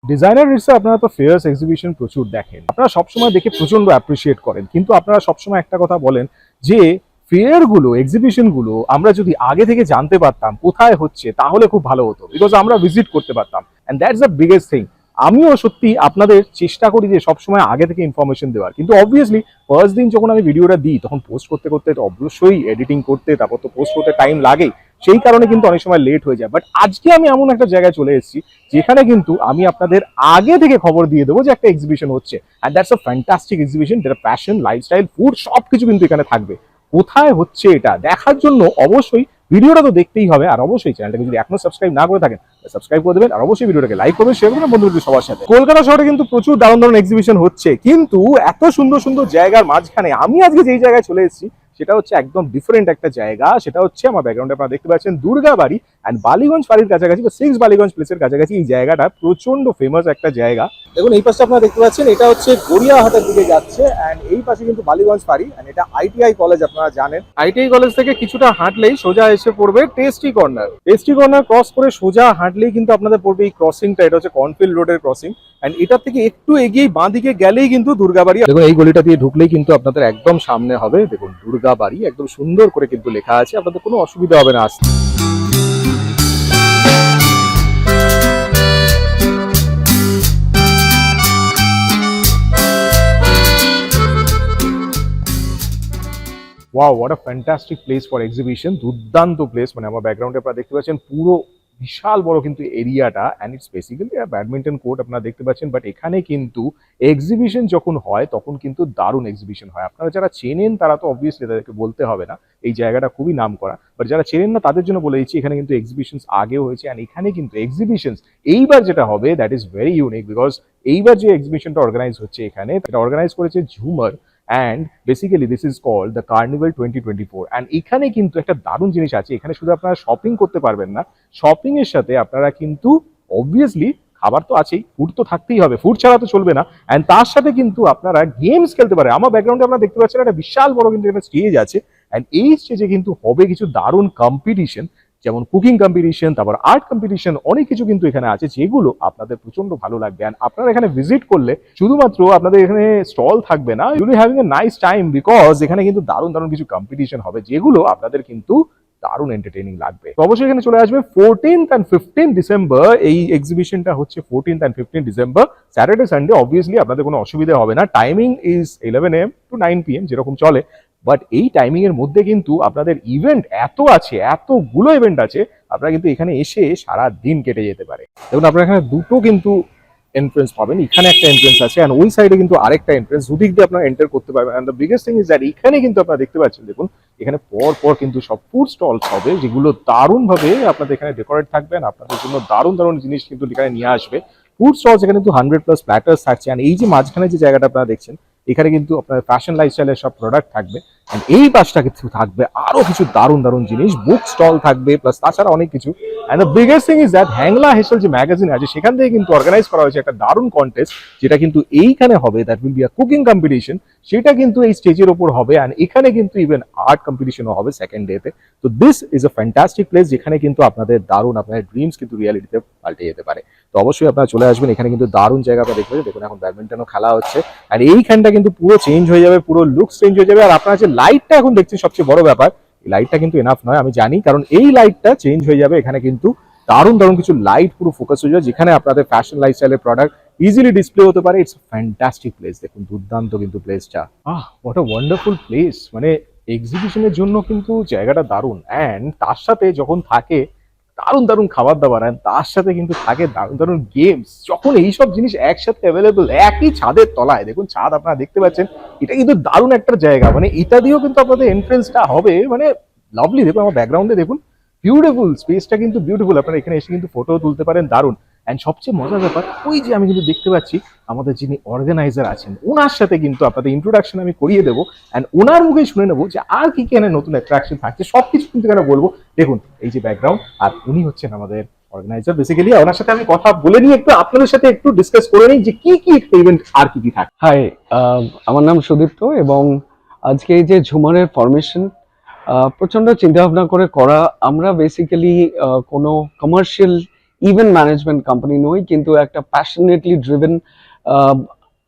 Designer রিটসে আপনারা তো fairs exhibition প্রচুর দেখেন, আপনারা সবসময় দেখে প্রচন্ড অ্যাপ্রিসিয়েট করেন, কিন্তু আপনারা সবসময় একটা কথা বলেন যে ফেয়ার গুলো, এক্সিবিশন গুলো আমরা যদি আগে থেকে জানতে পারতাম কোথায় হচ্ছে তাহলে খুব ভালো হতো, বিকজ আমরা ভিজিট করতে পারতাম। And that's the biggest thing. আমিও সত্যি আপনাদের চেষ্টা করি যে সবসময় আগে থেকে ইনফরমেশন দেওয়ার, কিন্তু অবভিয়াসলি ফার্স্ট দিন যখন আমি ভিডিওটা দিই তখন পোস্ট করতে করতে তো অবশ্যই এডিটিং করতে, তারপর তো পোস্ট করতে টাইম লাগেই, সেই কারণে কিন্তু অনেক সময় লেট হয়ে যায়। বাট আজকে আমি এমন একটা জায়গায় চলে এসেছি যেখানে কিন্তু আমি আপনাদের আগে থেকে খবর দিয়ে দেবো যে একটা এক্সিবিশন হচ্ছে, and that's a fantastic exhibition, যেটা ফ্যাশন, লাইফস্টাইল, ফুড সবকিছু কিন্তু এখানে থাকবে। কোথায় হচ্ছে এটা দেখার জন্য অবশ্যই ভিডিওটা তো দেখতেই হবে, আর অবশ্যই চ্যানেলটাকে যদি এখনো সাবস্ক্রাইব না করে থাকেন সাবস্ক্রাইব করে দেবেন, আর অবশ্যই ভিডিওটাকে লাইক করবেন, শেয়ার করবেন বন্ধুদের সবার সাথে। কলকাতা শহরে কিন্তু প্রচুর দারুণ দারুণ এক্সিবিশন হচ্ছে, কিন্তু এত সুন্দর সুন্দর জায়গার মাঝখানে আমি আজকে যেই জায়গায় চলে এসেছি সেটা হচ্ছে একদম ডিফারেন্ট একটা জায়গা। সেটা হচ্ছে আমার ব্যাকগ্রাউন্ডে আপনারা দেখতে পাচ্ছেন দুর্গাবাড়ি অ্যান্ড বালিগঞ্জ ফাঁড়ির কাছাকাছি বা 6 বালিগঞ্জ প্লেসের কাছাকাছি। এই জায়গাটা প্রচন্ড ফেমাস একটা জায়গা। দেখুন এই পাশে আপনারা দেখতে পাচ্ছেন, এটা হচ্ছে গড়িয়াহাটের দিকে যাচ্ছে, অ্যান্ড এই পাশে কিন্তু বালিগঞ্জ ফাঁড়ি, অ্যান্ড এটা আইটিআই কলেজ। আপনারা জানেন আইটিআই কলেজ থেকে কিছুটা হাঁটলেই সোজা এসে পড়বে tasty corner. Tasty corner cross করে সোজা হাঁটলেই কিন্তু আপনাদের পড়বে এই ক্রসিংটা, এটা হচ্ছে কর্নফিল্ড রোডের ক্রসিং। এন্ড এটা থেকে একটু এগিয়ে বাঁ দিকে গেলেই কিন্তু দুর্গাবাড়ি। দেখুন এই গলিটা দিয়ে ঢুকলেই কিন্তু আপনাদের একদম সামনে হবে, দেখুন দুর্গাবাড়ি একদম সুন্দর করে কিন্তু লেখা আছে, আপনাদের কোনো অসুবিধা হবে না আসতে। Wow, what a fantastic place for exhibition. দুর্দান্ত প্লেস, মানে আমার ব্যাকগ্রাউন্ডে আপনারা দেখতে পাচ্ছেন পুরো বিশাল বড় কিন্তু এরিয়াটা, and it's basically badminton court আপনারা দেখতে পাচ্ছেন। বাট এখানে কিন্তু এক্সিবিশন যখন হয় তখন কিন্তু দারুণ এক্সিবিশন হয়। আপনারা যারা চেনেন তারা তো অবভিয়াসলি তাদেরকে বলতে হবে না, এই জায়গাটা খুবই নাম করা। বাট যারা চেনেন না তাদের জন্য বলে দিচ্ছি, এখানে কিন্তু এক্সিবিশনস আগেও হয়েছে, অ্যান্ড এখানে কিন্তু এক্সিবিশনস এইবার যেটা হবে that is very unique, because এইবার যে এক্সিবিশনটা অর্গানাইজ হচ্ছে এখানে, এটা অর্গানাইজ করেছে Jhumar, and basically this is called the carnival 2024। And এখানে কিন্তু একটা দারুণ জিনিস আছে, এখানে শুধু আপনারা শপিং করতে পারবেন না, শপিং এর সাথে আপনারা কিন্তু অবভিয়াসলি খাবার তো আছেই, ফুড তো থাকতেই হবে, ফুড ছাড়া তো চলবে না। অ্যান্ড তার সাথে কিন্তু আপনারা গেমস খেলতে পারেন। আমার ব্যাকগ্রাউন্ডে আপনারা দেখতে পাচ্ছেন একটা বিশাল বড় কিন্তু একটা স্টেজ আছে, অ্যান্ড এই স্টেজে কিন্তু হবে কিছু দারুণ কম্পিটিশন, যেমন কুকিং কম্পিটিশন, তারপর আর্ট কম্পিটিশন, অনেক কিছু কিন্তু এখানে আছে যেগুলো আপনাদের প্রচন্ড ভালো লাগবে। অ্যান্ড আপনারা এখানে ভিজিট করলে শুধুমাত্র আপনাদের এখানে স্টল থাকবে না, you will having a nice time, because এখানে কিন্তু দারুণ দারুণ কিছু কম্পিটিশন হবে যেগুলো আপনাদের কিন্তু দারুণ এন্টারটেইনিং লাগবে। তো অবশ্যই এখানে চলে আসবে 14th and 15th ডিসেম্বর। এই এক্সিবিশনটা হচ্ছে 14th and 15th December, Saturday Sunday. Obviously আপনাদের কোনো অসুবিধা হবে না, timing is 11 AM to 9 PM যেরকম চলে। বাট এই টাইমিং এর মধ্যে কিন্তু আপনাদের ইভেন্ট এত আছে, এতগুলো ইভেন্ট আছে, আপনারা কিন্তু এখানে এসে সারা দিন কেটে যেতে পারে। দেখুন আপনারা এখানে দুটো কিন্তু এন্ট্রেন্স পাবেন, এখানে একটা এন্ট্রেন্স আছে এন্ড ওই সাইডে কিন্তু আরেকটা এন্ট্রেন্স, দুদিক দিয়ে আপনারা এন্টার করতে পারবেন। And the biggest thing is that এখানে কিন্তু আপনারা দেখতে পাচ্ছেন, দেখুন এখানে পর পর কিন্তু সব ফুড স্টলস হবে যেগুলো দারুণ ভাবে আপনাদের এখানে ডেকোরেট থাকবেন, আপনাদের জন্য দারুণ দারুণ জিনিস কিন্তু এখানে নিয়ে আসবে। ফুড স্টলস এখানে কিন্তু 100+ প্ল্যাটার্স থাকছে, এন্ড এই যে মাঝখানে যে জায়গাটা আপনারা দেখছেন এখানে কিন্তু আপনার ফ্যাশন লাইফস্টাইলের সব প্রোডাক্ট থাকবে। এন্ড এই পাশটা কিন্তু থাকবে আরো কিছু দারুণ দারুণ জিনিস, বুক স্টল থাকবে, প্লাস তাছাড়া অনেক কিছু। And the biggest thing is that Hangla Hensel যে ম্যাগাজিন আছে সেখান থেকে কিন্তু অর্গানাইজ করা হয়েছে একটা দারুণ কন্টেস্ট, যেটা কিন্তু এইখানে হবে, that will be a cooking competition. সেটা কিন্তু এই স্টেজের ওপর হবে, এন্ড এখানে কিন্তু ইভেন আর্ট কম্পিটিশনও হবে সেকেন্ড ডেতে। তো this is a fantastic place, যেখানে কিন্তু আপনাদের দারুণ আপনাদের ড্রিমস কিন্তু রিয়ালিটিতে পাল্টে যেতে পারে। তো অবশ্যই আপনারা চলে আসবেন, এখানে কিন্তু দারুণ জায়গা আপনারা দেখবেন। দেখুন এখন ব্যাডমিন্টনও খেলা হচ্ছে, আর এইখানটা কিন্তু পুরো চেঞ্জ হয়ে যাবে, পুরো লুকস চেঞ্জ হয়ে যাবে। আর আপনারা যে লাইটটা এখন দেখছেন সবচেয়ে বড় ব্যাপার, এই লাইটটা কিন্তু এনাফ নয় আমি জানি, কারণ এই লাইটটা চেঞ্জ হয়ে যাবে। এখানে কিন্তু দারুণ দারুণ কিছু লাইট পুরো ফোকাস হয়ে যাবে, যেখানে আপনাদের ফ্যাশন লাইফস্টাইলের প্রোডাক্ট ইজিলি ডিসপ্লে হতে পারে। ইটস ফ্যান্টাস্টিক প্লেস, দেখুন দুর্দান্ত কিন্তু প্লেসটা। হোয়াট আ ওয়ান্ডারফুল প্লেস, মানে এক্সিবিশনের জন্য কিন্তু জায়গাটা দারুণ। অ্যান্ড তার সাথে যখন থাকে দারুণ দারুণ খাবার দাবার, আর তার সাথে কিন্তু থাকে দারুণ দারুণ গেমস, যখন এইসব জিনিস একসাথে অ্যাভেলেবল একই ছাদের তলায়, দেখুন ছাদ আপনারা দেখতে পাচ্ছেন, এটা কিন্তু দারুণ একটা জায়গা। মানে এটা দিয়েও কিন্তু আপনাদের এন্ট্রেন্সটা হবে মানে লাভলি। দেখুন আমার ব্যাকগ্রাউন্ডে দেখুন, বিউটিফুল স্পেসটা কিন্তু বিউটিফুল, আপনারা এখানে এসে কিন্তু ফটো তুলতে পারেন দারুণ। অ্যান্ড সবচেয়ে মজার ব্যাপার, ওই যে আমি কিন্তু দেখতে পাচ্ছি আমাদের যিনি অর্গানাইজার আছেন ওনার সাথে কিন্তু আপনাদের ইন্ট্রোডাকশন আমি করিয়ে দেবো, অ্যান্ড ওনার মুখেই শুনে নেবো যে আর কি কি এখানে নতুন অ্যাট্রাকশন থাকছে, সবকিছু কিন্তু এখানে বলবো। দেখুন এই যে ব্যাকগ্রাউন্ড, আর উনি হচ্ছেন আমাদের অর্গানাইজার বেসিক্যালি। ওনার সাথে আমি কথা বলে নিই, একটু আপনাদের সাথে একটু ডিসকাস করে নিই যে কি কি ইভেন্ট আর কি কি থাকে। হাই, আমার নাম সুদীপ্ত এবং আজকে এই যে ঝুমারের ফরমেশন প্রচন্ড চিন্তা ভাবনা করে করা। আমরা বেসিক্যালি কোনো কমার্শিয়াল ইভেন্ট ম্যানেজমেন্ট কোম্পানি নই, কিন্তু একটা passionately driven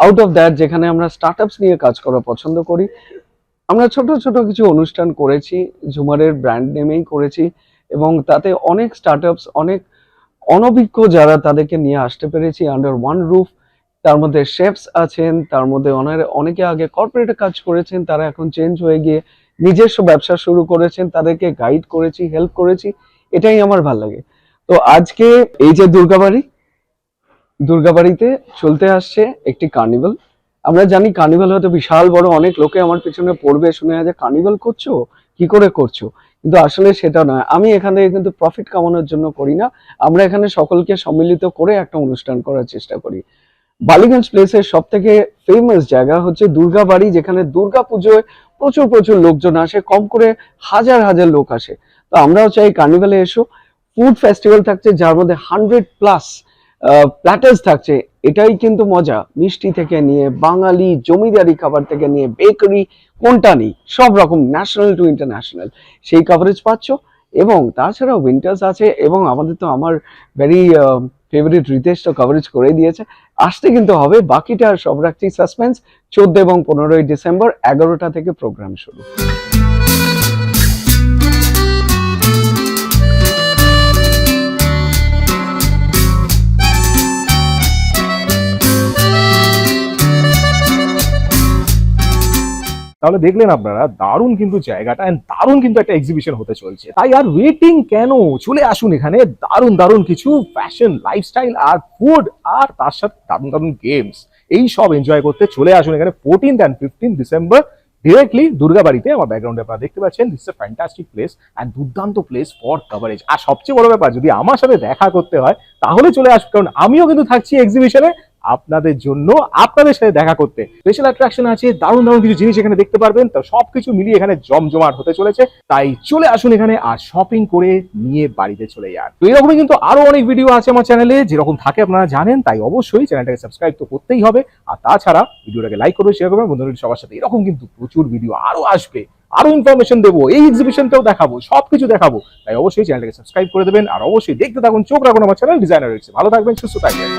out of that, যেখানে আমরা স্টার্টআপস নিয়ে কাজ করা পছন্দ করি। আমরা ছোট ছোট কিছু অনুষ্ঠান করেছি, ঝুমারের ব্র্যান্ড নেমেই করেছি, এবং তাতে অনেক স্টার্টআপস, অনেক অনভিজ্ঞ যারা, তাদেরকে নিয়ে আসতে পেরেছি আন্ডার ওয়ান রুফ। তার মধ্যে শেফস আছেন, তার মধ্যে অনেকে আগে কর্পোরেটে কাজ করেছেন, তারা এখন চেঞ্জ হয়ে গিয়ে নিজস্ব ব্যবসা শুরু করেছেন, তাদেরকে গাইড করেছি, হেল্প করেছি, এটাই আমার ভালো লাগে। তো আজকে এই যে দুর্গাবাড়িতে চলতে আসছে একটি কার্নিভাল। আমরা জানি কার্নিভাল হয়তো বিশাল বড়, অনেক লোকে আমার পিছনে পড়বে, শুনে যে কার্নিভাল করছো, কি করে করছো, কিন্তু আসলে সেটা নয়। আমি এখান থেকে কিন্তু প্রফিট কামানোর জন্য করি না, আমরা এখানে সকলকে সম্মিলিত করে একটা অনুষ্ঠান করার চেষ্টা করি। বালিগঞ্জ প্লেসের সব থেকে ফেমাস জায়গা হচ্ছে দুর্গাবাড়ি, যেখানে দুর্গা পুজোয় প্রচুর প্রচুর লোকজন আসে, কম করে হাজার হাজার লোক আসে। তো আমরাও চাই কার্নিভালে এসো। ফুড ফেস্টিভ্যাল থাকছে, যার মধ্যে 100+ প্ল্যাটার্স থাকছে। এটাই কিন্তু মজা, মিষ্টি থেকে নিয়ে বাঙালি জমিদারি খাবার থেকে নিয়ে বেকারি, কোনটা নেই, সব রকম ন্যাশনাল টু ইন্টারন্যাশনাল সেই কভারেজ পাচ্ছ। এবং তাছাড়াও উইন্টার্স আছে, এবং আমাদের তো আমার ভেরি ফেভারিট রিতেশ তো কভারেজ করে দিয়েছে। আসতে কিন্তু হবে, বাকিটা সব রাখছি সাসপেন্স। 14 এবং 15ই ডিসেম্বর 11টা থেকে প্রোগ্রাম শুরু। তাহলে দেখলেন আপনারা, দারুণ কিন্তু জায়গাটা, and দারুণ কিন্তু একটা এক্সিবিশন হতে চলছে। তাই আর ওয়েটিং কেন, চলে আসুন এখানে। দারুণ দারুণ কিছু ফ্যাশন, লাইফস্টাইল আর ফুড, আর তার সাথে দারুণ দারুণ গেমস, এই সব এনজয় করতে চলে আসুন এখানে 14 and 15 ডিসেম্বর ডিরেক্টলি দুর্গাবাড়িতে। আমার ব্যাকগ্রাউন্ডে আপনারা দেখতে পাচ্ছেন, this is a fantastic place and দুর্দান্ত প্লেস ফর কভারেজ। আর সবচেয়ে বড় ব্যাপার, যদি আমার সাথে দেখা করতে হয় তাহলে চলে আসুন, কারণ আমিও কিন্তু থাকছি এক্সিবিশনে আপনাদের জন্য, আপনাদের সাথে দেখা করতে। স্পেশাল অ্যাট্রাকশন আছে, দারুণ দারুণ কিছু জিনিস এখানে দেখতে পারবেন। তো সবকিছু মিলিয়ে এখানে জমজমাট হতে চলেছে। তাই চলে আসুন এখানে আর শপিং করে নিয়ে বাড়িতে চলে যান। তো এরকমই কিন্তু আরো অনেক ভিডিও আছে আমার চ্যানেলে, যেরকম থাকে আপনারা জানেন। তাই অবশ্যই চ্যানেলটাকে সাবস্ক্রাইব তো করতেই হবে। আর তাছাড়া ভিডিওটাকে লাইক করবে, শেয়ার করবেন বন্ধুদের সবার সাথে। এরকম কিন্তু প্রচুর ভিডিও আরো আসবে, আরো ইনফরমেশন দেবো, এই এক্সিবিশনটাও দেখাবো, সবকিছু দেখাবো। তাই অবশ্যই চ্যানেলটাকে সাবস্ক্রাইব করে দেবেন, আর অবশ্যই দেখতে থাকুন, চোখ রাখুন আমার চ্যানেল ডিজাইনার। ভালো থাকবেন, সুস্থ থাকবেন।